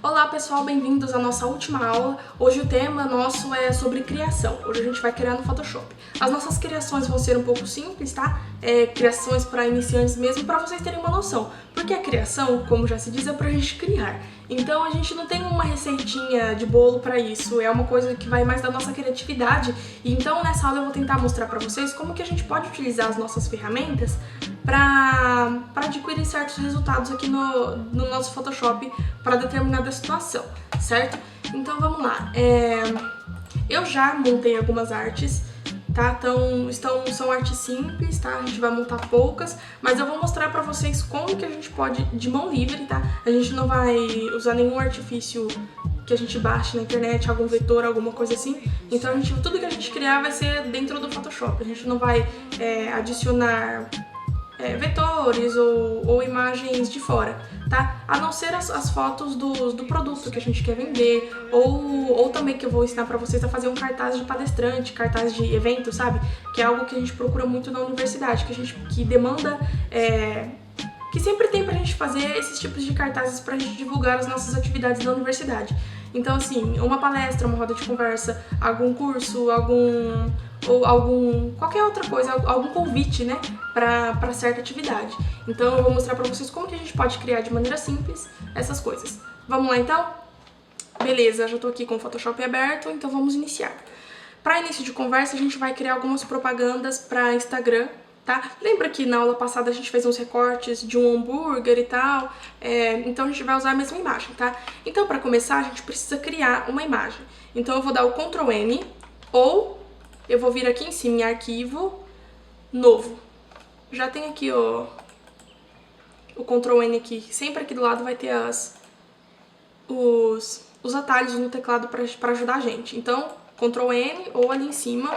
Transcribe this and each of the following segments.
Olá pessoal, bem-vindos à nossa última aula. Hoje o tema nosso é sobre criação. Hoje a gente vai criar no Photoshop. As nossas criações vão ser um pouco simples, tá? Criações para iniciantes mesmo, para vocês terem uma noção. Porque a criação, como já se diz, é pra gente criar. Então a gente não tem uma receitinha de bolo para isso, é uma coisa que vai mais da nossa criatividade. E então nessa aula eu vou tentar mostrar para vocês como que a gente pode utilizar as nossas ferramentas para adquirir certos resultados aqui no nosso Photoshop para determinada situação, certo? Então vamos lá. Eu já montei algumas artes, tá? São artes simples, tá? A gente vai montar poucas, mas eu vou mostrar pra vocês como que a gente pode, de mão livre, tá? A gente não vai usar nenhum artifício que a gente baixe na internet, algum vetor, alguma coisa assim. Então tudo que a gente criar vai ser dentro do Photoshop. A gente não vai adicionar vetores ou imagens de fora, tá? A não ser as fotos do produto que a gente quer vender, ou também que eu vou ensinar pra vocês a fazer um cartaz de palestrante, cartaz de evento, sabe? Que é algo que a gente procura muito na universidade, que demanda, que sempre tem pra gente fazer esses tipos de cartazes pra gente divulgar as nossas atividades da universidade. Então, assim, uma palestra, uma roda de conversa, algum curso, qualquer outra coisa, algum convite, né, para certa atividade. Então eu vou mostrar para vocês como que a gente pode criar de maneira simples essas coisas. Vamos lá então? Beleza, já tô aqui com o Photoshop aberto, então vamos iniciar. Para início de conversa, a gente vai criar algumas propagandas para Instagram, tá? Lembra que na aula passada a gente fez uns recortes de um hambúrguer e tal? Então a gente vai usar a mesma imagem, tá? Então para começar a gente precisa criar uma imagem. Então eu vou dar o Ctrl N, ou eu vou vir aqui em cima em arquivo, novo. Já tem aqui o Ctrl N aqui, sempre aqui do lado vai ter os atalhos no teclado para ajudar a gente. Então Ctrl N ou ali em cima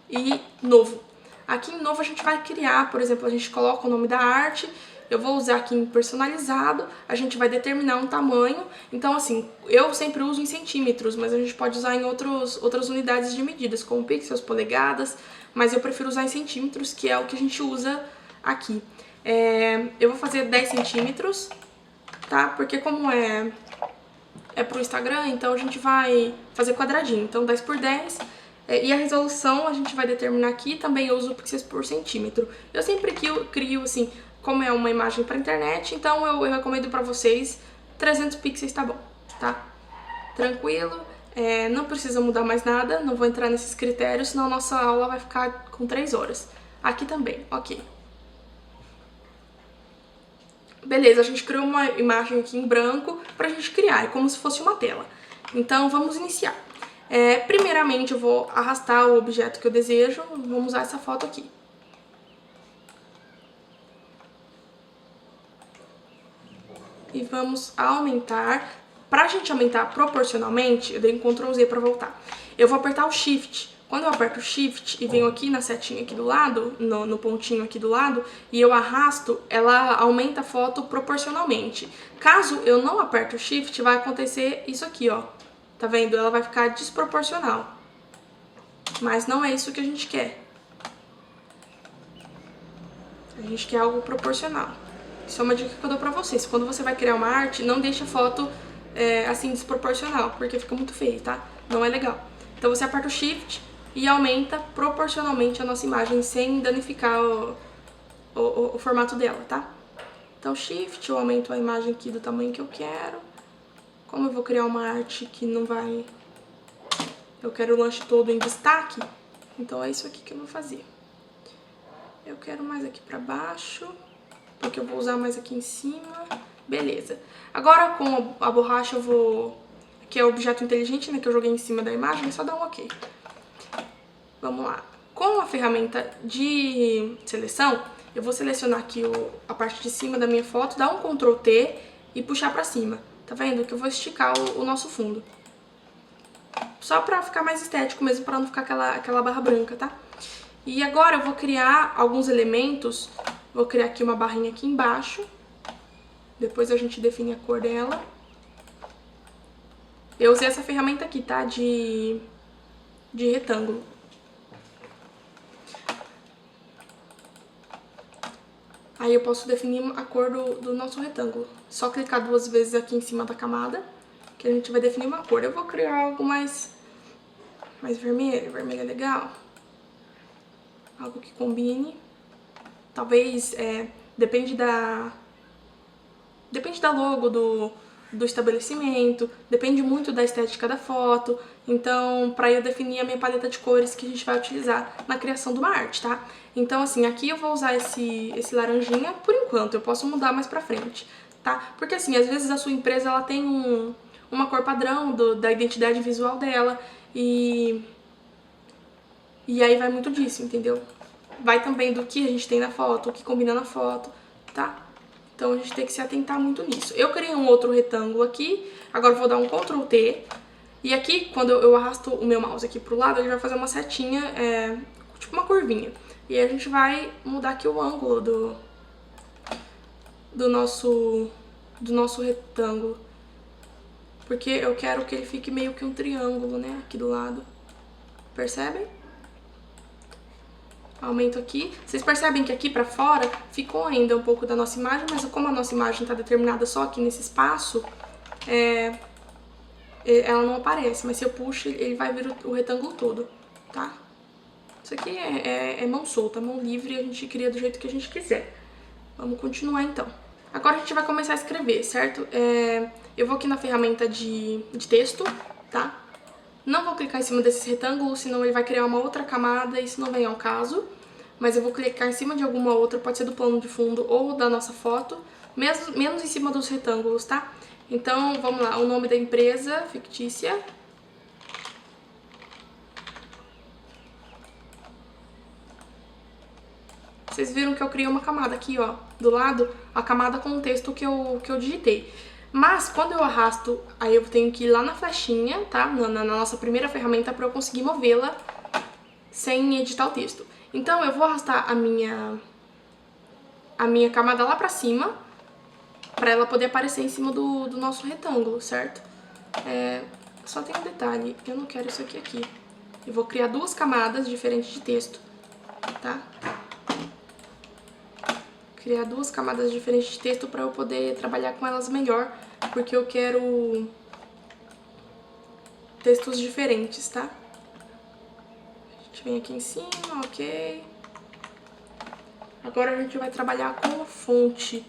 e novo. Aqui em novo a gente vai criar, por exemplo, a gente coloca o nome da arte, eu vou usar aqui em personalizado, a gente vai determinar um tamanho. Então assim, eu sempre uso em centímetros, mas a gente pode usar em outras unidades de medidas, como pixels, polegadas, mas eu prefiro usar em centímetros, que é o que a gente usa aqui. Eu vou fazer 10 centímetros, tá? Porque como é pro Instagram, então a gente vai fazer quadradinho, então 10 por 10. E a resolução a gente vai determinar aqui, também eu uso pixels por centímetro. Eu sempre crio assim, como é uma imagem para internet, então eu recomendo para vocês 300 pixels tá bom, tá? Tranquilo, não precisa mudar mais nada, não vou entrar nesses critérios, senão a nossa aula vai ficar com 3 horas. Aqui também, ok. Beleza, a gente criou uma imagem aqui em branco pra gente criar, é como se fosse uma tela. Então vamos iniciar. Primeiramente eu vou arrastar o objeto que eu desejo, vamos usar essa foto aqui. E vamos aumentar. Pra gente aumentar proporcionalmente, eu dei um Ctrl Z pra voltar. Eu vou apertar o Shift. Quando eu aperto o Shift e venho aqui na setinha aqui do lado, no pontinho aqui do lado, e eu arrasto, ela aumenta a foto proporcionalmente. Caso eu não aperte o Shift, vai acontecer isso aqui, ó. Tá vendo? Ela vai ficar desproporcional. Mas não é isso que a gente quer. A gente quer algo proporcional. Isso é uma dica que eu dou pra vocês. Quando você vai criar uma arte, não deixa a foto assim desproporcional, porque fica muito feio, tá? Não é legal. Então você aperta o Shift e aumenta proporcionalmente a nossa imagem sem danificar o formato dela, tá? Então Shift, eu aumento a imagem aqui do tamanho que eu quero. Como eu vou criar uma arte que não vai... Eu quero o lanche todo em destaque, então é isso aqui que eu vou fazer. Eu quero mais aqui pra baixo, porque eu vou usar mais aqui em cima. Beleza. Agora com a borracha eu vou... que é o objeto inteligente, né, que eu joguei em cima da imagem, é só dar um ok. Vamos lá. Com a ferramenta de seleção, eu vou selecionar aqui a parte de cima da minha foto, dar um Ctrl T e puxar pra cima. Tá vendo? Que eu vou esticar o nosso fundo. Só pra ficar mais estético mesmo, pra não ficar aquela barra branca, tá? E agora eu vou criar alguns elementos. Vou criar aqui uma barrinha aqui embaixo. Depois a gente define a cor dela. Eu usei essa ferramenta aqui, tá? De retângulo. Aí eu posso definir a cor do nosso retângulo. Só clicar 2 vezes aqui em cima da camada, que a gente vai definir uma cor. Eu vou criar algo mais vermelho, vermelho é legal. Algo que combine. Talvez, depende da logo do estabelecimento, depende muito da estética da foto. Então, para eu definir a minha paleta de cores que a gente vai utilizar na criação de uma arte, tá? Então, assim, aqui eu vou usar esse laranjinha por enquanto, eu posso mudar mais pra frente, tá? Porque, assim, às vezes a sua empresa, ela tem uma cor padrão da identidade visual dela e aí vai muito disso, entendeu? Vai também do que a gente tem na foto, o que combina na foto, tá? Então a gente tem que se atentar muito nisso. Eu criei um outro retângulo aqui, agora eu vou dar um Ctrl T. E aqui, quando eu arrasto o meu mouse aqui pro lado, ele vai fazer uma setinha, tipo uma curvinha. E aí a gente vai mudar aqui o ângulo do nosso retângulo. Porque eu quero que ele fique meio que um triângulo, né, aqui do lado. Percebem? Aumento aqui. Vocês percebem que aqui pra fora ficou ainda um pouco da nossa imagem, mas como a nossa imagem tá determinada só aqui nesse espaço, ela não aparece, mas se eu puxo, ele vai vir o retângulo todo, tá? Isso aqui é mão solta, mão livre, e a gente cria do jeito que a gente quiser. Vamos continuar então. Agora a gente vai começar a escrever, certo? Eu vou aqui na ferramenta de texto, tá? Não vou clicar em cima desse retângulo, senão ele vai criar uma outra camada, isso não vem ao caso. Mas eu vou clicar em cima de alguma outra, pode ser do plano de fundo ou da nossa foto, menos em cima dos retângulos, tá? Então, vamos lá, o nome da empresa fictícia. Vocês viram que eu criei uma camada aqui, ó, do lado, a camada com o texto que eu digitei. Mas, quando eu arrasto, aí eu tenho que ir lá na flechinha, tá? Na nossa primeira ferramenta pra eu conseguir movê-la sem editar o texto. Então, eu vou arrastar a minha camada lá pra cima, pra ela poder aparecer em cima do nosso retângulo, certo? Só tem um detalhe, eu não quero isso aqui. Eu vou criar 2 camadas diferentes de texto, tá? Criar 2 camadas diferentes de texto pra eu poder trabalhar com elas melhor, porque eu quero textos diferentes, tá? A gente vem aqui em cima, ok. Agora a gente vai trabalhar com a fonte.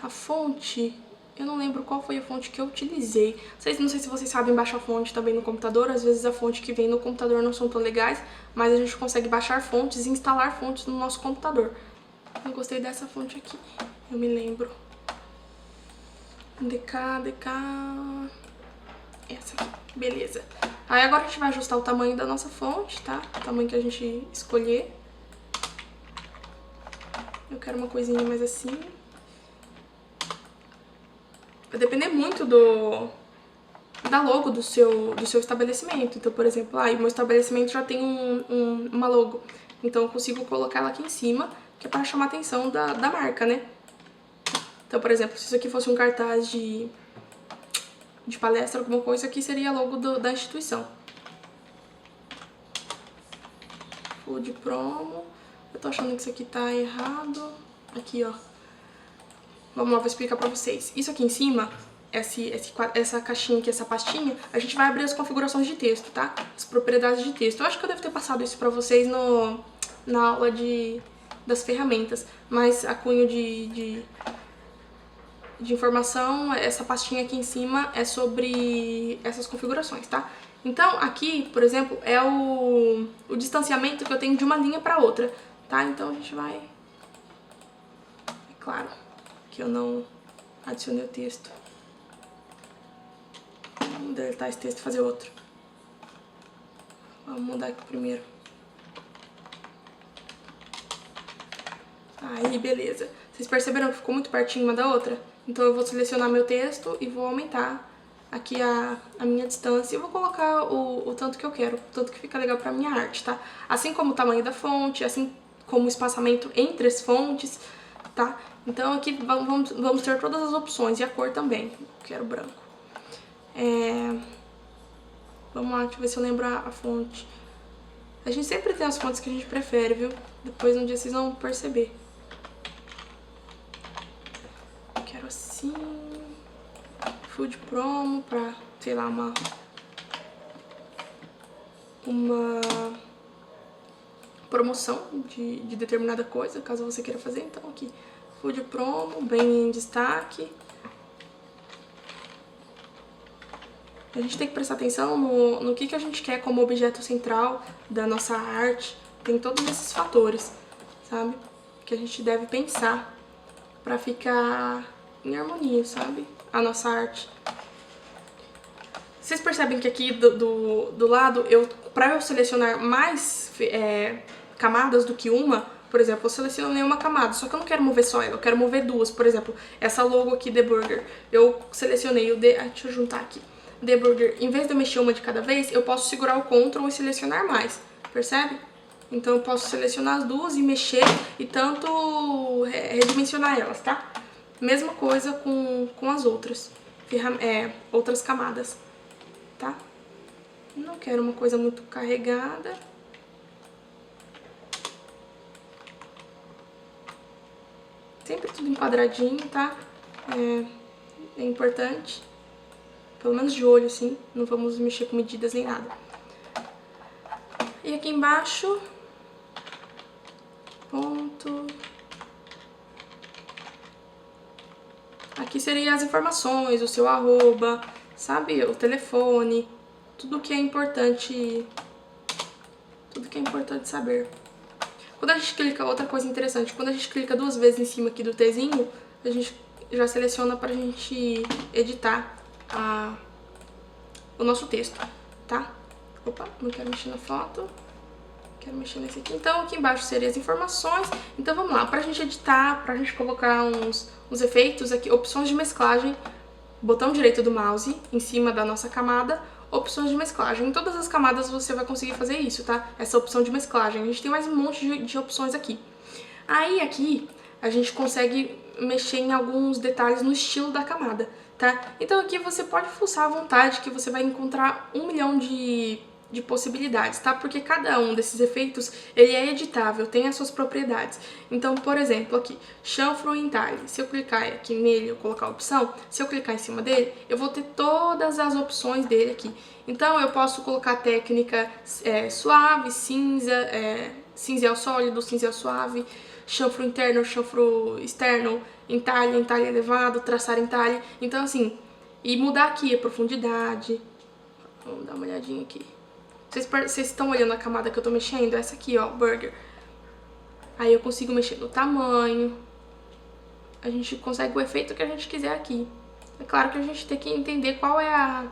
A fonte, eu não lembro qual foi a fonte que eu utilizei. Não sei se vocês sabem baixar fonte também no computador. Às vezes a fonte que vem no computador não são tão legais, mas a gente consegue baixar fontes e instalar fontes no nosso computador. Eu gostei dessa fonte aqui, eu me lembro. DK. Essa aqui, beleza. Aí agora a gente vai ajustar o tamanho da nossa fonte, tá? O tamanho que a gente escolher. Eu quero uma coisinha mais assim. Vai depender muito da logo do seu estabelecimento. Então, por exemplo, o meu estabelecimento já tem uma logo. Então eu consigo colocar ela aqui em cima, que é para chamar a atenção da marca, né? Então, por exemplo, se isso aqui fosse um cartaz de palestra, alguma coisa, aqui seria a logo da instituição. Food promo. Eu tô achando que isso aqui tá errado. Aqui, ó. Vamos lá, vou explicar pra vocês. Isso aqui em cima, essa caixinha aqui, essa pastinha, a gente vai abrir as configurações de texto, tá? As propriedades de texto. Eu acho que eu devo ter passado isso pra vocês na aula das ferramentas, mas a cunho de informação, essa pastinha aqui em cima é sobre essas configurações, tá? Então, aqui, por exemplo, é o distanciamento que eu tenho de uma linha para outra, tá? Então, a gente vai... É claro que eu não adicionei o texto. Vamos deletar esse texto e fazer outro. Vamos mudar aqui primeiro. Aí, beleza. Vocês perceberam que ficou muito pertinho uma da outra? Então eu vou selecionar meu texto e vou aumentar aqui a minha distância e vou colocar o tanto que eu quero, o tanto que fica legal pra minha arte, tá? Assim como o tamanho da fonte, assim como o espaçamento entre as fontes, tá? Então aqui vamos ter todas as opções e a cor também. Eu quero branco. Vamos lá, deixa eu ver se eu lembro a fonte. A gente sempre tem as fontes que a gente prefere, viu? Depois um dia vocês vão perceber. assim. Food promo pra, sei lá, uma promoção de determinada coisa, caso você queira fazer. Então aqui, food promo, bem em destaque. A gente tem que prestar atenção no que a gente quer como objeto central da nossa arte. Tem todos esses fatores, sabe? Que a gente deve pensar pra ficar em harmonia, sabe? A nossa arte. Vocês percebem que aqui do lado, pra eu selecionar mais camadas do que uma, por exemplo, eu selecionei uma camada, só que eu não quero mover só ela, eu quero mover duas. Por exemplo, essa logo aqui, The Burger, eu selecionei o deixa eu juntar aqui. The Burger, em vez de eu mexer uma de cada vez, eu posso segurar o Ctrl e selecionar mais, percebe? Então eu posso selecionar as duas e mexer e tanto redimensionar elas, tá? Mesma coisa com as outras, outras camadas, tá? Não quero uma coisa muito carregada. Sempre tudo enquadradinho, tá? É importante. Pelo menos de olho, assim. Não vamos mexer com medidas nem nada. E aqui embaixo... ponto... Aqui seriam as informações, o seu arroba, sabe? O telefone, tudo que é importante saber. Quando a gente clica, outra coisa interessante, quando a gente clica duas vezes em cima aqui do Tzinho, a gente já seleciona pra gente editar o nosso texto, tá? Opa, não quero mexer na foto. Quero mexer nesse aqui. Então, aqui embaixo seriam as informações. Então, vamos lá. Pra gente editar, pra gente colocar uns efeitos aqui, opções de mesclagem, botão direito do mouse, em cima da nossa camada, opções de mesclagem. Em todas as camadas você vai conseguir fazer isso, tá? Essa opção de mesclagem. A gente tem mais um monte de opções aqui. Aí, aqui, a gente consegue mexer em alguns detalhes no estilo da camada, tá? Então, aqui você pode fuçar à vontade, que você vai encontrar 1 milhão de possibilidades, tá? Porque cada um desses efeitos, ele é editável, tem as suas propriedades. Então, por exemplo, aqui, chanfro entalhe. Se eu clicar aqui nele, eu colocar a opção, se eu clicar em cima dele, eu vou ter todas as opções dele aqui. Então, eu posso colocar técnica suave, cinza, cinzel sólido, cinzel suave, chanfro interno, chanfro externo, entalhe, entalhe elevado, traçar entalhe. Então, assim, e mudar aqui a profundidade. Vamos dar uma olhadinha aqui. Vocês estão olhando a camada que eu tô mexendo? Essa aqui, ó, Burger. Aí eu consigo mexer no tamanho. A gente consegue o efeito que a gente quiser aqui. É claro que a gente tem que entender qual é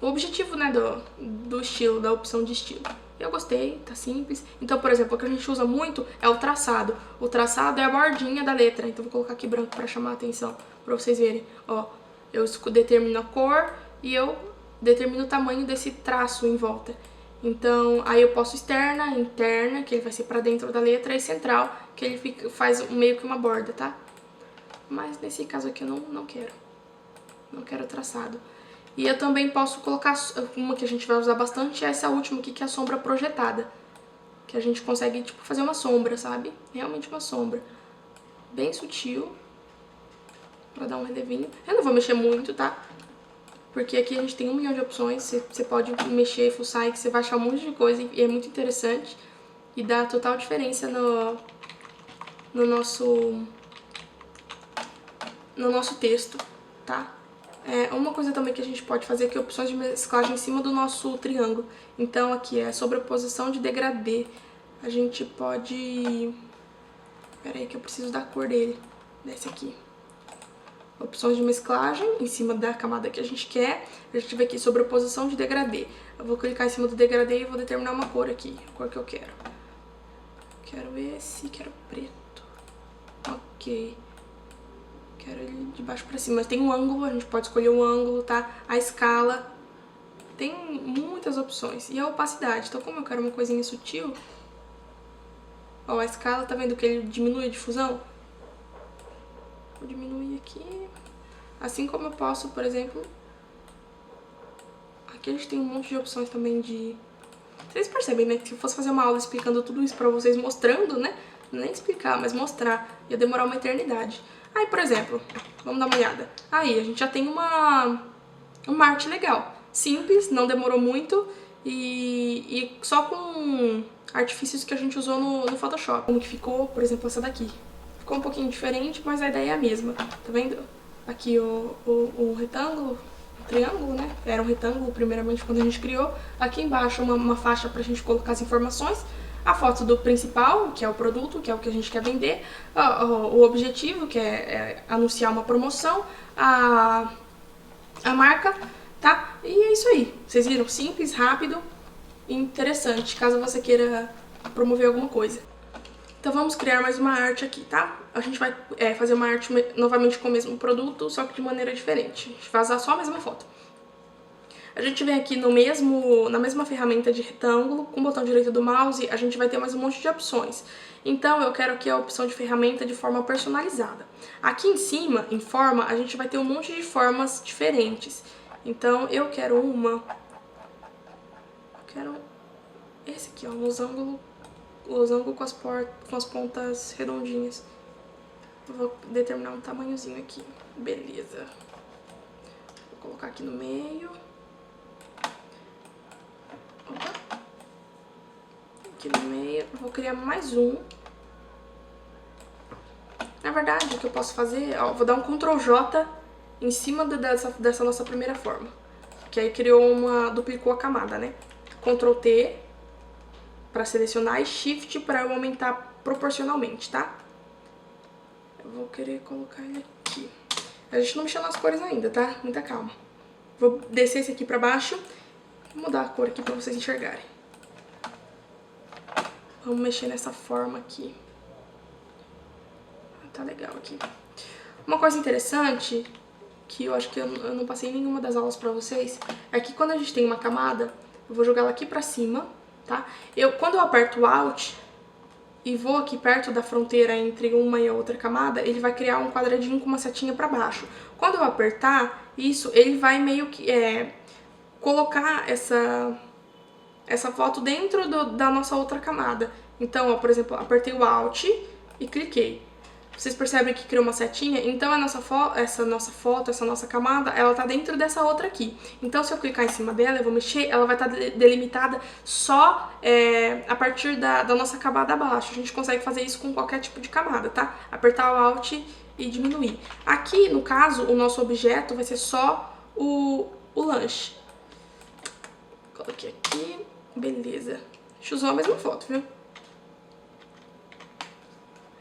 o objetivo, né, do estilo, da opção de estilo. Eu gostei, tá simples. Então, por exemplo, o que a gente usa muito é o traçado. O traçado é a bordinha da letra. Então, vou colocar aqui branco pra chamar a atenção, pra vocês verem. Ó, eu determino a cor e eu determino o tamanho desse traço em volta. Então, aí eu posso externa, interna, que ele vai ser pra dentro da letra, e central, que ele faz meio que uma borda, tá? Mas nesse caso aqui eu não quero. Não quero traçado. E eu também posso colocar uma que a gente vai usar bastante, é essa última aqui, que é a sombra projetada. Que a gente consegue, tipo, fazer uma sombra, sabe? Realmente uma sombra. Bem sutil. Pra dar um relevinho. Eu não vou mexer muito, tá? Porque aqui a gente tem 1 milhão de opções. Você pode mexer, fuçar, e que você vai achar um monte de coisa. E é muito interessante. E dá total diferença no nosso texto, tá? Uma coisa também que a gente pode fazer aqui é opções de mesclagem em cima do nosso triângulo. Então aqui é sobreposição de degradê. A gente pode... Pera aí que eu preciso da cor dele. Desse aqui. Opções de mesclagem em cima da camada que a gente quer. A gente vai aqui sobreposição de degradê. Eu vou clicar em cima do degradê e vou determinar uma cor aqui. A cor que eu quero. Quero esse, quero preto. Ok. Quero ele de baixo pra cima. Mas tem um ângulo, a gente pode escolher o ângulo, tá? A escala. Tem muitas opções. E a opacidade. Então, como eu quero uma coisinha sutil... Ó, a escala, tá vendo que ele diminui a difusão? Vou diminuir aqui. Assim como eu posso, por exemplo... Aqui a gente tem um monte de opções também de Vocês percebem, né, que se eu fosse fazer uma aula explicando tudo isso pra vocês, mostrando, né, nem explicar, mas mostrar, ia demorar uma eternidade. Aí, por exemplo, vamos dar uma olhada. Aí, a gente já tem uma arte legal. Simples, não demorou muito e só com artifícios que a gente usou no Photoshop. Como que ficou, por exemplo, essa daqui. Ficou um pouquinho diferente, mas a ideia é a mesma. Tá vendo? Aqui o retângulo, o triângulo, né? Era um retângulo, primeiramente, quando a gente criou. Aqui embaixo uma faixa pra gente colocar as informações. A foto do principal, que é o produto, que é o que a gente quer vender. O objetivo, que é anunciar uma promoção. A marca, tá? E é isso aí. Vocês viram? Simples, rápido e interessante, caso você queira promover alguma coisa. Então vamos criar mais uma arte aqui, tá? A gente vai fazer uma arte novamente com o mesmo produto, só que de maneira diferente. A gente vai usar só a mesma foto. A gente vem aqui na mesma ferramenta de retângulo, com o botão direito do mouse, a gente vai ter mais um monte de opções. Então eu quero aqui a opção de ferramenta de forma personalizada. Aqui em cima, em forma, a gente vai ter um monte de formas diferentes. Então eu quero esse aqui, ó, losango com as pontas redondinhas. Eu vou determinar um tamanhozinho aqui. Beleza. Vou colocar aqui no meio. Opa. Aqui no meio. Eu vou criar mais um. Na verdade, o que eu posso fazer, ó, vou dar um Ctrl J em cima dessa nossa primeira forma. Que aí duplicou a camada, né? Ctrl T para selecionar e Shift para eu aumentar proporcionalmente, tá? Eu vou querer colocar ele aqui. A gente não mexeu nas cores ainda, tá? Muita calma. Vou descer esse aqui pra baixo. Vou mudar a cor aqui pra vocês enxergarem. Vamos mexer nessa forma aqui. Tá legal aqui. Uma coisa interessante, que eu acho que eu não passei em nenhuma das aulas pra vocês, é que quando a gente tem uma camada, eu vou jogar ela aqui pra cima, tá? Quando eu aperto o Alt e vou aqui perto da fronteira entre uma e a outra camada, ele vai criar um quadradinho com uma setinha pra baixo. Quando eu apertar isso, ele vai meio que colocar essa foto dentro da nossa outra camada. Então, ó, por exemplo, apertei o Alt e cliquei. Vocês percebem que criou uma setinha? Então essa nossa camada, ela tá dentro dessa outra aqui. Então se eu clicar em cima dela, eu vou mexer, ela vai estar delimitada só a partir da nossa camada abaixo. A gente consegue fazer isso com qualquer tipo de camada, tá? Apertar o Alt e diminuir. Aqui, no caso, o nosso objeto vai ser só o lanche. Coloquei aqui, beleza. A gente usou a mesma foto, viu?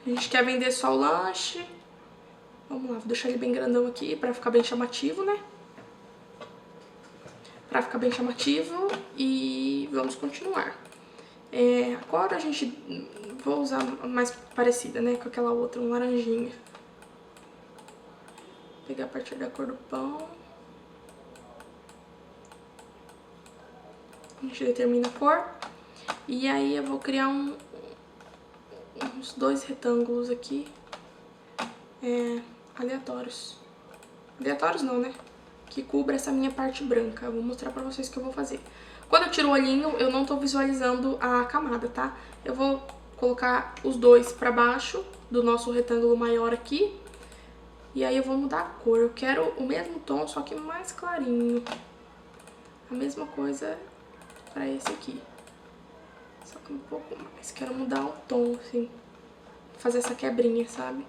A gente quer vender só o lanche. Vamos lá, vou deixar ele bem grandão aqui pra ficar bem chamativo, né? Pra ficar bem chamativo e vamos continuar. Agora a gente... Vou usar a mais parecida, né? Com aquela outra, um laranjinha. Vou pegar a partir da cor do pão. A gente determina a cor. E aí eu vou criar uns 2 retângulos aqui, aleatórios. Aleatórios não, né? Que cubra essa minha parte branca. Eu vou mostrar pra vocês o que eu vou fazer. Quando eu tiro o olhinho, eu não tô visualizando a camada, tá? Eu vou colocar os 2 pra baixo do nosso retângulo maior aqui. E aí eu vou mudar a cor. Eu quero o mesmo tom, só que mais clarinho. A mesma coisa pra esse aqui. Só que um pouco mais. Quero mudar o tom, assim. Fazer essa quebrinha, sabe?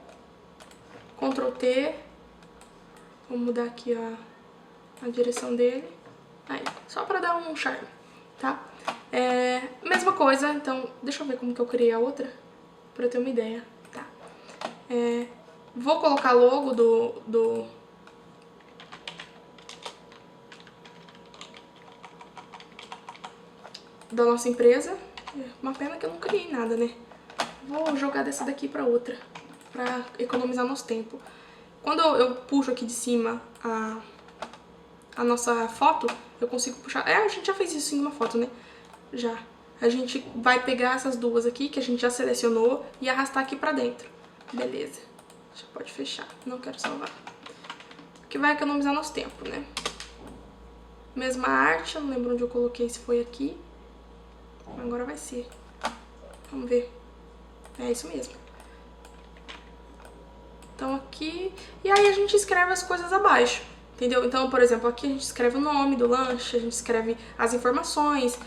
Ctrl T. Vou mudar aqui a direção dele. Aí, só pra dar um charme, tá? Mesma coisa, então, deixa eu ver como que eu criei a outra. Pra eu ter uma ideia, tá? Vou colocar logo da nossa empresa. Uma pena que eu não criei nada, né? Vou jogar dessa daqui pra outra, pra economizar nosso tempo. Quando eu puxo aqui de cima a nossa foto, eu consigo puxar... a gente já fez isso em uma foto, né? Já. A gente vai pegar essas duas aqui, que a gente já selecionou, e arrastar aqui pra dentro. Beleza. Já pode fechar. Não quero salvar. Que vai economizar nosso tempo, né? Mesma arte, eu não lembro onde eu coloquei, se foi aqui. Agora vai ser. Vamos ver. É isso mesmo. Então aqui... E aí a gente escreve as coisas abaixo, entendeu? Então, por exemplo, aqui a gente escreve o nome do lanche, a gente escreve as informações,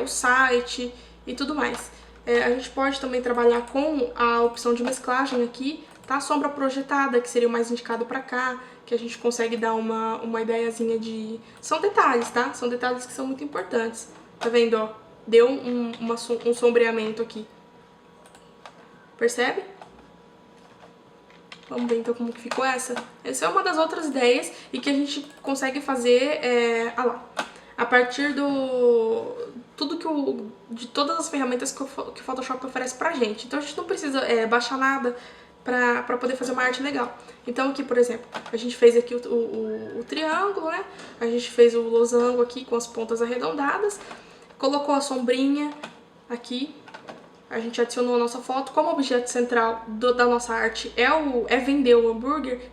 o site e tudo mais. A gente pode também trabalhar com a opção de mesclagem aqui, tá? Sombra projetada, que seria o mais indicado pra cá, que a gente consegue dar uma ideiazinha de... São detalhes, tá? São detalhes que são muito importantes. Tá vendo, ó? Deu um sombreamento aqui. Percebe? Vamos ver então como que ficou essa. Essa é uma das outras ideias e que a gente consegue fazer, a partir de todas as ferramentas que o Photoshop oferece pra gente. Então a gente não precisa baixar nada pra poder fazer uma arte legal. Então aqui, por exemplo, a gente fez aqui o triângulo, né? A gente fez o losango aqui com as pontas arredondadas, colocou a sombrinha aqui. A gente adicionou a nossa foto. Como o objeto central da nossa arte é vender o hambúrguer,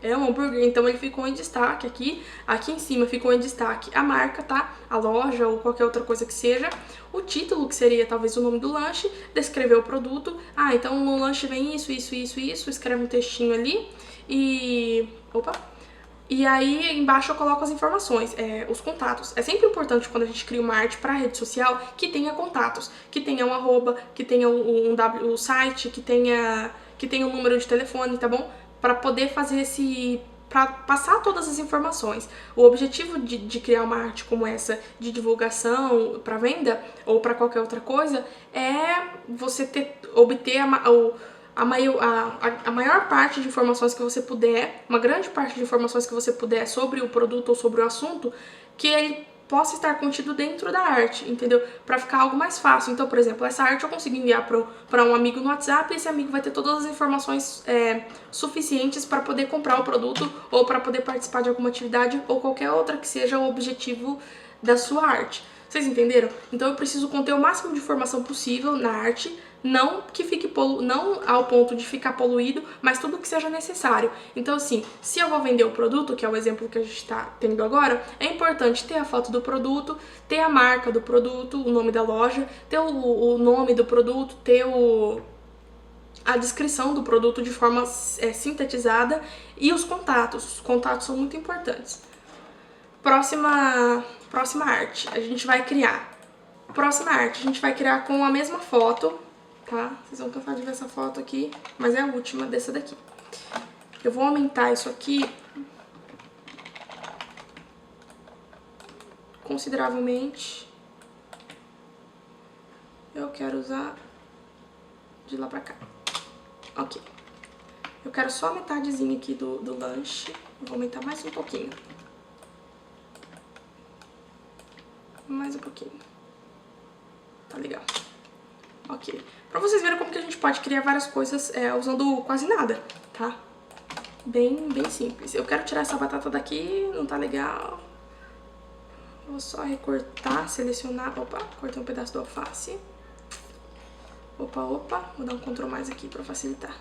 então ele ficou em destaque aqui. Aqui em cima ficou em destaque a marca, tá? A loja ou qualquer outra coisa que seja. O título, que seria talvez o nome do lanche, descrever o produto. Ah, então no lanche vem isso, escreve um textinho ali e... E aí, embaixo eu coloco as informações, os contatos. É sempre importante quando a gente cria uma arte para rede social que tenha contatos, que tenha um arroba, que tenha o site, que tenha um número de telefone, tá bom? Para poder fazer para passar todas as informações. O objetivo de criar uma arte como essa, de divulgação para venda ou para qualquer outra coisa, é você obter a maior parte de informações que você puder, uma grande parte de informações que você puder sobre o produto ou sobre o assunto, que ele possa estar contido dentro da arte, entendeu? Pra ficar algo mais fácil. Então, por exemplo, essa arte eu consigo enviar para um amigo no WhatsApp e esse amigo vai ter todas as informações suficientes para poder comprar o produto ou para poder participar de alguma atividade ou qualquer outra que seja o objetivo da sua arte. Vocês entenderam? Então eu preciso conter o máximo de informação possível na arte, não ao ponto de ficar poluído, mas tudo que seja necessário. Então assim, se eu vou vender o produto, que é o exemplo que a gente está tendo agora, é importante ter a foto do produto, ter a marca do produto, o nome da loja, ter o nome do produto, ter a descrição do produto de forma sintetizada e os contatos. Os contatos são muito importantes. Próxima arte, a gente vai criar. Próxima arte, a gente vai criar com a mesma foto, tá? Vocês vão cansar de ver essa foto aqui, mas é a última dessa daqui. Eu vou aumentar isso aqui consideravelmente. Eu quero usar de lá pra cá. Ok. Eu quero só a metadezinha aqui do lanche. Eu vou aumentar mais um pouquinho. Mais um pouquinho. Tá legal. Ok. Pra vocês verem como que a gente pode criar várias coisas usando quase nada, tá? Bem simples. Eu quero tirar essa batata daqui, não tá legal. Vou só recortar, selecionar. Opa, cortei um pedaço do alface. Opa. Vou dar um Ctrl mais aqui pra facilitar.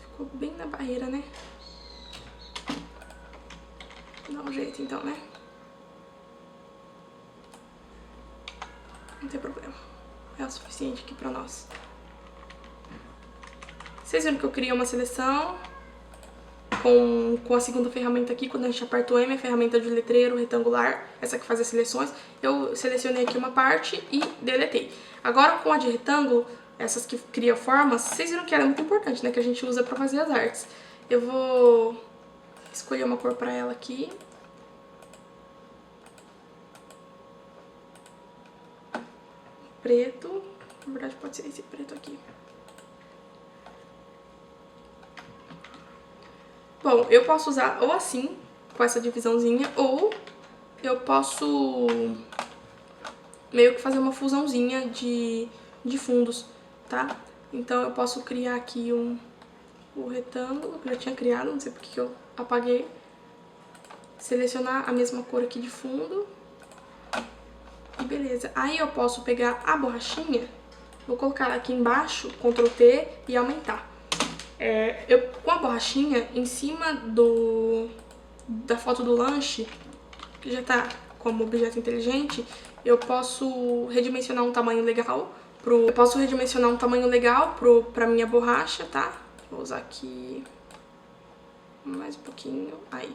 Ficou bem na barreira, né? Dá um jeito então, né? Não tem problema. É o suficiente aqui pra nós. Vocês viram que eu criei uma seleção com a segunda ferramenta aqui, quando a gente aperta o M, a ferramenta de letreiro retangular, essa que faz as seleções. Eu selecionei aqui uma parte e deletei. Agora com a de retângulo, essas que criam formas, vocês viram que ela é muito importante, né? Que a gente usa pra fazer as artes. Eu vou escolher uma cor pra ela aqui. Preto. Na verdade pode ser esse preto aqui. Bom, eu posso usar ou assim, com essa divisãozinha, ou eu posso meio que fazer uma fusãozinha de fundos, tá? Então eu posso criar aqui o retângulo, que eu já tinha criado, não sei porque que eu apaguei. Selecionar a mesma cor aqui de fundo. E beleza. Aí eu posso pegar a borrachinha, vou colocar aqui embaixo, Ctrl T e aumentar. Com a borrachinha em cima da foto do lanche, que já tá como objeto inteligente, eu posso redimensionar um tamanho legal pra minha borracha, tá? Vou usar aqui mais um pouquinho, aí.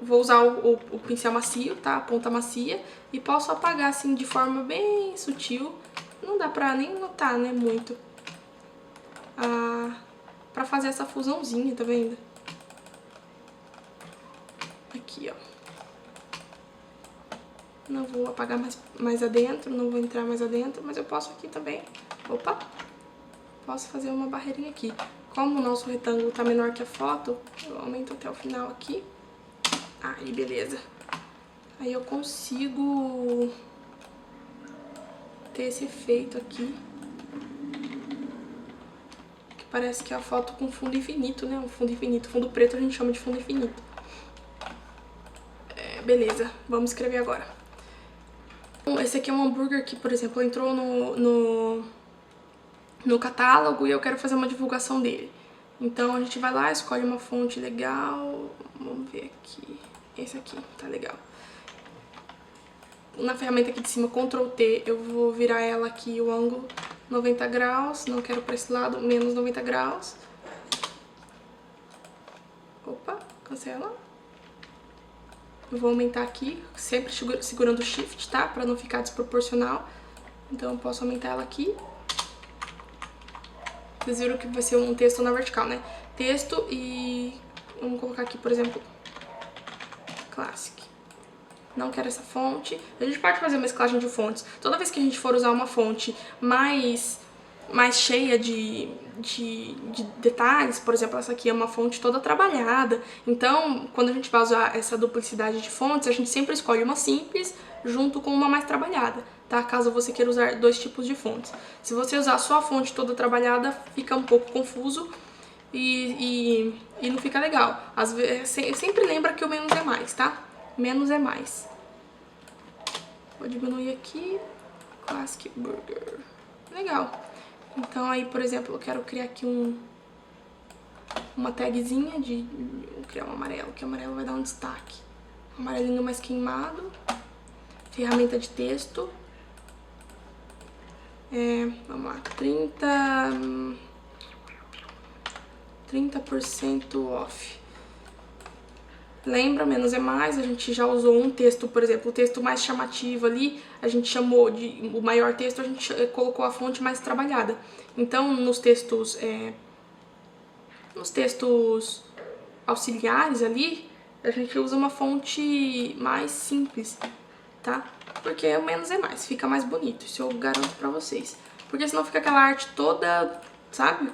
Vou usar o pincel macio, tá? A ponta macia, e posso apagar assim de forma bem sutil. Não dá pra nem notar, né, muito. Pra fazer essa fusãozinha, tá vendo? Aqui, ó. Não vou apagar mais adentro, não vou entrar mais adentro, mas eu posso aqui também. Opa! Posso fazer uma barreirinha aqui. Como o nosso retângulo tá menor que a foto, eu aumento até o final aqui. Aí, beleza. Aí eu consigo ter esse efeito aqui. Que parece que é a foto com fundo infinito, né? Um fundo infinito. Fundo preto a gente chama de fundo infinito. Beleza, vamos escrever agora. Esse aqui é um hambúrguer que, por exemplo, entrou no catálogo e eu quero fazer uma divulgação dele. Então a gente vai lá, escolhe uma fonte legal. Vamos ver aqui. Esse aqui, tá legal. Na ferramenta aqui de cima, Ctrl T, eu vou virar ela aqui, o ângulo 90 graus. Não quero pra esse lado, menos 90 graus. Opa, cancela. Eu vou aumentar aqui, sempre segurando o Shift, tá? Pra não ficar desproporcional. Então eu posso aumentar ela aqui. Vocês viram que vai ser um texto na vertical, né? Texto e... vamos colocar aqui, por exemplo, Classic. Não quero essa fonte. A gente pode fazer mesclagem de fontes. Toda vez que a gente for usar uma fonte mais cheia de detalhes, por exemplo, essa aqui é uma fonte toda trabalhada. Então, quando a gente vai usar essa duplicidade de fontes, a gente sempre escolhe uma simples junto com uma mais trabalhada, tá? Caso você queira usar dois tipos de fontes. Se você usar só a fonte toda trabalhada, fica um pouco confuso e não fica legal. Às vezes, sempre lembra que o menos é mais, tá? Menos é mais. Vou diminuir aqui. Classic Burger. Legal. Então aí, por exemplo, eu quero criar aqui uma tagzinha vou criar um amarelo, que o amarelo vai dar um destaque. Um amarelinho mais queimado. Ferramenta de texto. Vamos lá, 30% off. Lembra, menos é mais, a gente já usou um texto, por exemplo, o texto mais chamativo ali, a gente chamou de o maior texto, a gente colocou a fonte mais trabalhada. Então, nos textos auxiliares ali, a gente usa uma fonte mais simples, tá? Porque o menos é mais, fica mais bonito, isso eu garanto pra vocês. Porque senão fica aquela arte toda, sabe?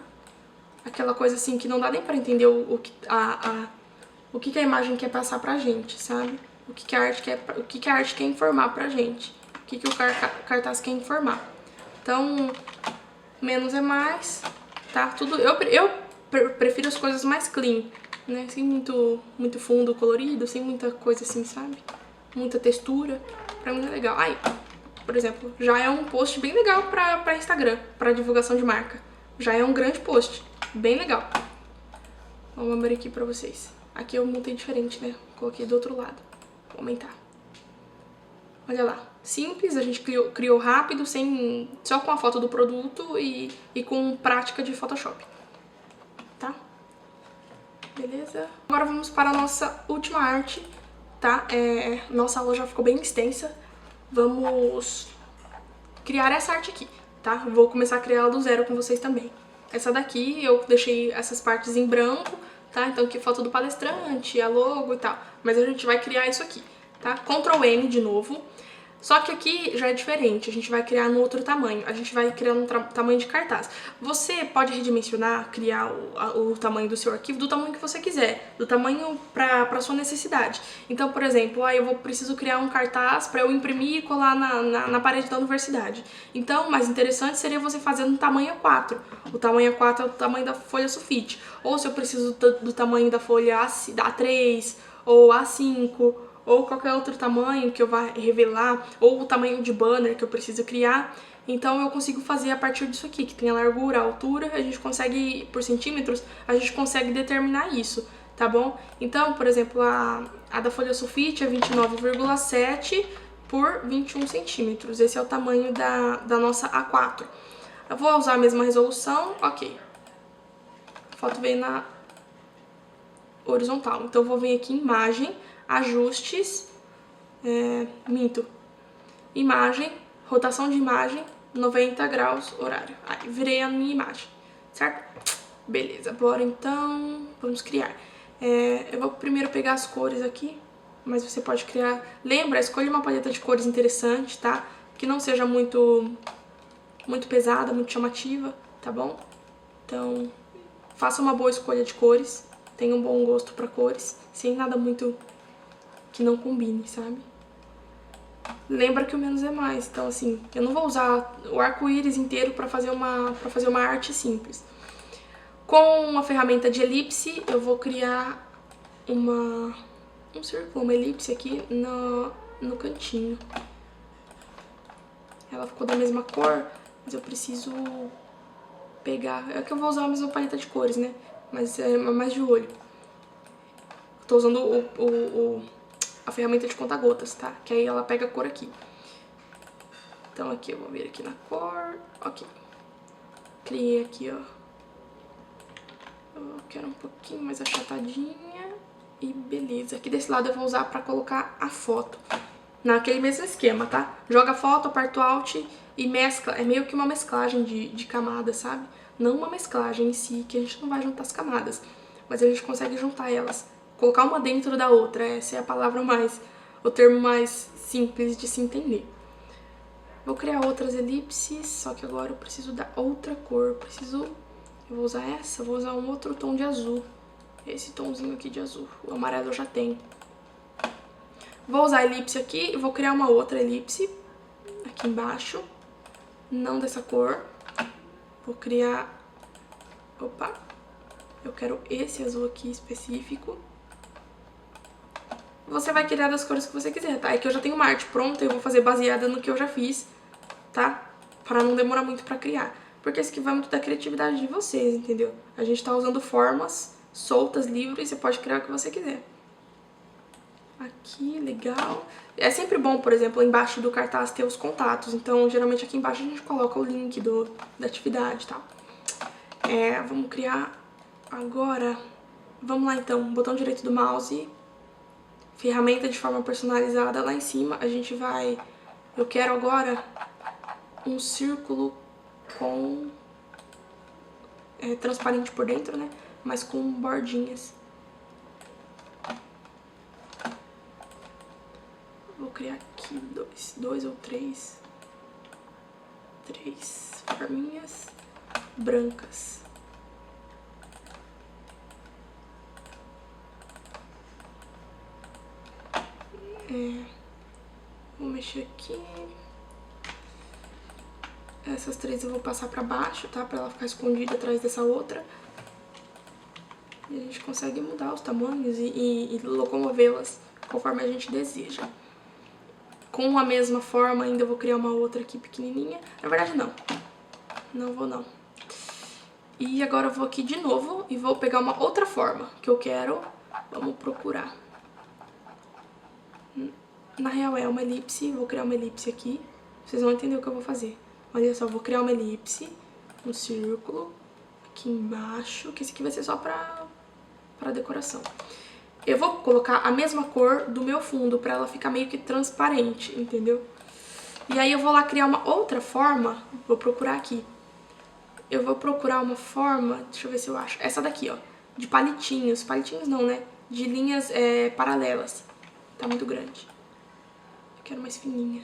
Aquela coisa assim que não dá nem pra entender o que a imagem quer passar pra gente, sabe? O que a arte quer informar pra gente. O que o cartaz quer informar. Então, menos é mais, tá? Tudo, eu prefiro as coisas mais clean, né? Sem muito fundo colorido, sem muita coisa assim, sabe? Muita textura. Pra mim é legal. Aí, por exemplo, já é um post bem legal pra Instagram, pra divulgação de marca. Já é um grande post, bem legal. Vamos abrir aqui pra vocês. Aqui eu montei diferente, né? Coloquei do outro lado. Vou aumentar. Olha lá. Simples, a gente criou rápido, só com a foto do produto e com prática de Photoshop. Tá? Beleza? Agora vamos para a nossa última arte, tá? Nossa aula já ficou bem extensa. Vamos criar essa arte aqui, tá? Vou começar a criar ela do zero com vocês também. Essa daqui eu deixei essas partes em branco, tá? Então aqui foto do palestrante, a logo e tal. Mas a gente vai criar isso aqui, tá? Ctrl M de novo. Só que aqui já é diferente, a gente vai criar no outro tamanho, a gente vai criar no tamanho de cartaz. Você pode redimensionar, criar o tamanho do seu arquivo do tamanho que você quiser, do tamanho pra sua necessidade. Então, por exemplo, eu preciso criar um cartaz para eu imprimir e colar na parede da universidade. Então, o mais interessante seria você fazer no tamanho A4. O tamanho A4 é o tamanho da folha sulfite. Ou se eu preciso do tamanho da folha A3 ou A5... ou qualquer outro tamanho que eu vá revelar, ou o tamanho de banner que eu preciso criar. Então eu consigo fazer a partir disso aqui, que tem a largura, a altura, a gente consegue, por centímetros, a gente consegue determinar isso, tá bom? Então, por exemplo, a da folha sulfite é 29,7 por 21 centímetros. Esse é o tamanho da nossa A4. Eu vou usar a mesma resolução, ok. A foto veio na horizontal. Então, eu vou vir aqui em imagem, ajustes, imagem, rotação de imagem, 90 graus, horário. Aí, virei a minha imagem, certo? Beleza, bora então, vamos criar. Eu vou primeiro pegar as cores aqui, mas você pode criar... Lembra, escolha uma paleta de cores interessante, tá? Que não seja muito pesada, muito chamativa, tá bom? Então, faça uma boa escolha de cores, tenha um bom gosto pra cores, sem nada muito que não combine, sabe? Lembra que o menos é mais, então assim, eu não vou usar o arco-íris inteiro pra fazer uma arte simples. Com a ferramenta de elipse, eu vou criar um círculo, uma elipse aqui no cantinho. Ela ficou da mesma cor, mas eu preciso pegar... É que eu vou usar a mesma paleta de cores, né? Mas é mais de olho. Eu tô usando a ferramenta de conta-gotas, tá? Que aí ela pega a cor aqui. Então aqui eu vou vir aqui na cor, ok. Criei aqui, ó. Eu quero um pouquinho mais achatadinha e beleza. Aqui desse lado eu vou usar pra colocar a foto. Naquele mesmo esquema, tá? Joga a foto, aperta o Alt e mescla. É meio que uma mesclagem de camadas, sabe? Não uma mesclagem em si, que a gente não vai juntar as camadas. Mas a gente consegue juntar elas. Colocar uma dentro da outra. Essa é a palavra o termo mais simples de se entender. Vou criar outras elipses, só que agora eu preciso da outra cor. Eu vou usar essa, vou usar um outro tom de azul. Esse tomzinho aqui de azul. O amarelo eu já tenho. Vou usar a elipse aqui e vou criar uma outra elipse aqui embaixo. Não dessa cor. Vou criar... Opa! Eu quero esse azul aqui específico. Você vai criar das cores que você quiser, tá? É que eu já tenho uma arte pronta e eu vou fazer baseada no que eu já fiz, tá? Pra não demorar muito pra criar. Porque isso aqui vai muito da criatividade de vocês, entendeu? A gente tá usando formas soltas, livres, você pode criar o que você quiser. Aqui, legal. É sempre bom, por exemplo, embaixo do cartaz ter os contatos. Então, geralmente aqui embaixo a gente coloca o link da atividade e tal. Vamos criar agora... Vamos lá então, botão direito do mouse, ferramenta de forma personalizada, lá em cima a gente vai... Eu quero agora um círculo com... transparente por dentro, né? Mas com bordinhas. Vou criar aqui dois ou três forminhas brancas. Vou mexer aqui. Essas três eu vou passar pra baixo, tá? Pra ela ficar escondida atrás dessa outra. E a gente consegue mudar os tamanhos e locomovê-las conforme a gente deseja. Com a mesma forma, ainda vou criar uma outra aqui pequenininha. Na verdade, não. Não vou, não. E agora eu vou aqui de novo e vou pegar uma outra forma que eu quero. Vamos procurar. Na real é uma elipse, vou criar uma elipse aqui. Vocês vão entender o que eu vou fazer. Olha só, vou criar uma elipse, um círculo, aqui embaixo, que esse aqui vai ser só pra decoração. Eu vou colocar a mesma cor do meu fundo, pra ela ficar meio que transparente, entendeu? E aí eu vou lá criar uma outra forma, vou procurar aqui. Eu vou procurar uma forma, deixa eu ver se eu acho, essa daqui, ó, de palitinhos. Palitinhos não, né? De linhas paralelas. Tá muito grande. Eu quero mais fininha.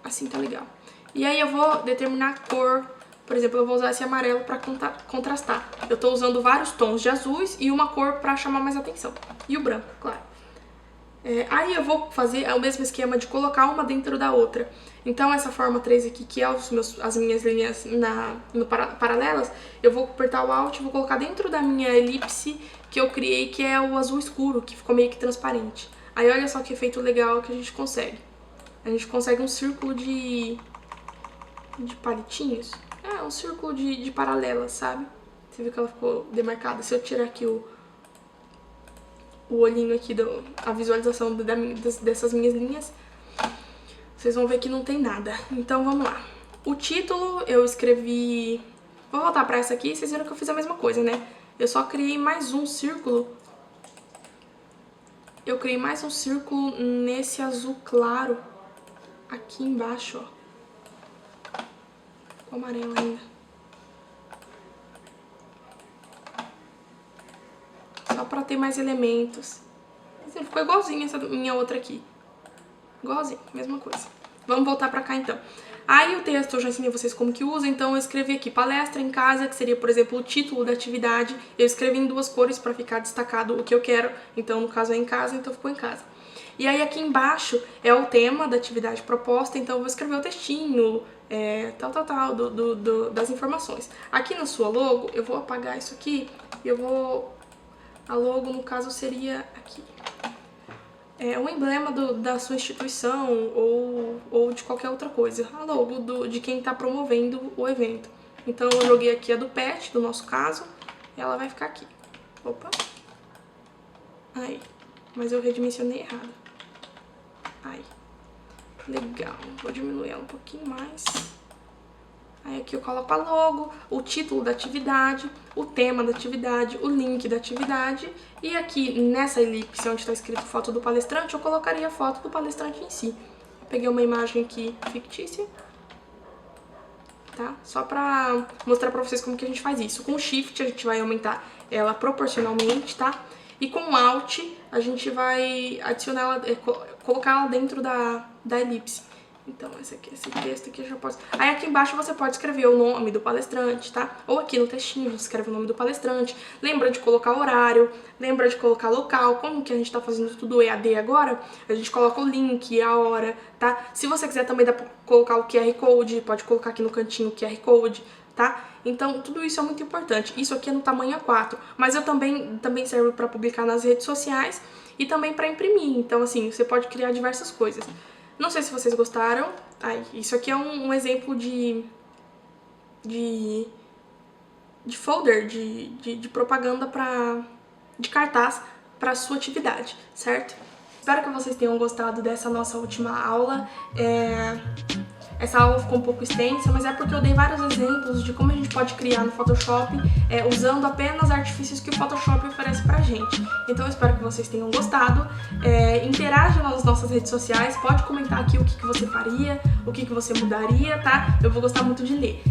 Assim tá legal. E aí eu vou determinar a cor. Por exemplo, eu vou usar esse amarelo pra contrastar. Eu tô usando vários tons de azuis e uma cor pra chamar mais atenção. E o branco, claro. Aí eu vou fazer o mesmo esquema de colocar uma dentro da outra. Então essa forma 3 aqui, que é as minhas linhas paralelas, eu vou apertar o Alt e vou colocar dentro da minha elipse que eu criei, que é o azul escuro, que ficou meio que transparente. Aí olha só que efeito legal que a gente consegue. A gente consegue um círculo de palitinhos. Um círculo de paralelas, sabe? Você viu que ela ficou demarcada. Se eu tirar aqui o olhinho aqui, a visualização dessas minhas linhas, vocês vão ver que não tem nada. Então vamos lá. O título eu escrevi... Vou voltar pra essa aqui, vocês viram que eu fiz a mesma coisa, né? Eu só criei mais um círculo. Eu criei mais um círculo nesse azul claro aqui embaixo, ó. O amarelo ainda. Só pra ter mais elementos. Ficou igualzinho essa minha outra aqui. Igualzinho, mesma coisa. Vamos voltar pra cá então. Aí o texto eu já ensinei vocês como que usa, então eu escrevi aqui palestra em casa, que seria, por exemplo, o título da atividade. Eu escrevi em 2 cores pra ficar destacado o que eu quero. Então, no caso é em casa, então ficou em casa. E aí aqui embaixo é o tema da atividade proposta, então eu vou escrever o textinho, das informações. Aqui na sua logo, eu vou apagar isso aqui e eu vou... A logo, no caso, seria aqui. É um emblema da sua instituição ou de qualquer outra coisa. A logo de quem está promovendo o evento. Então eu joguei aqui a do PET, do nosso caso, e ela vai ficar aqui. Opa. Aí. Mas eu redimensionei errado. Aí. Legal. Vou diminuir ela um pouquinho mais. Aí aqui eu coloco a logo, o título da atividade, o tema da atividade, o link da atividade. E aqui nessa elipse onde está escrito foto do palestrante, eu colocaria a foto do palestrante em si. Peguei uma imagem aqui fictícia, tá? Só pra mostrar pra vocês como que a gente faz isso. Com o Shift a gente vai aumentar ela proporcionalmente, tá? E com o Alt a gente vai adicionar ela, colocar ela dentro da elipse. Então, esse texto aqui eu já posso... Aí aqui embaixo você pode escrever o nome do palestrante, tá? Ou aqui no textinho você escreve o nome do palestrante. Lembra de colocar horário, lembra de colocar local. Como que a gente tá fazendo tudo EAD agora, a gente coloca o link, a hora, tá? Se você quiser também dá pra colocar o QR Code, pode colocar aqui no cantinho o QR Code, tá? Então, tudo isso é muito importante. Isso aqui é no tamanho A4, mas eu também serve para publicar nas redes sociais e também para imprimir. Então, assim, você pode criar diversas coisas. Não sei se vocês gostaram. Isso aqui é um exemplo de folder, de propaganda de cartaz para sua atividade, certo? Espero que vocês tenham gostado dessa nossa última aula. Essa aula ficou um pouco extensa, mas é porque eu dei vários exemplos de como a gente pode criar no Photoshop usando apenas artifícios que o Photoshop oferece pra gente. Então eu espero que vocês tenham gostado. Interaja nas nossas redes sociais, pode comentar aqui o que você faria, o que você mudaria, tá? Eu vou gostar muito de ler.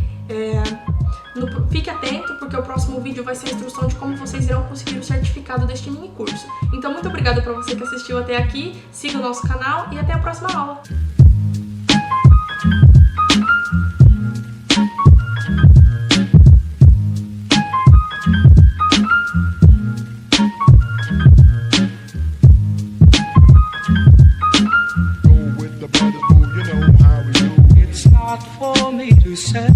Fique atento, porque o próximo vídeo vai ser a instrução de como vocês irão conseguir o certificado deste mini curso. Então muito obrigada pra você que assistiu até aqui, siga o nosso canal e até a próxima aula! For me to say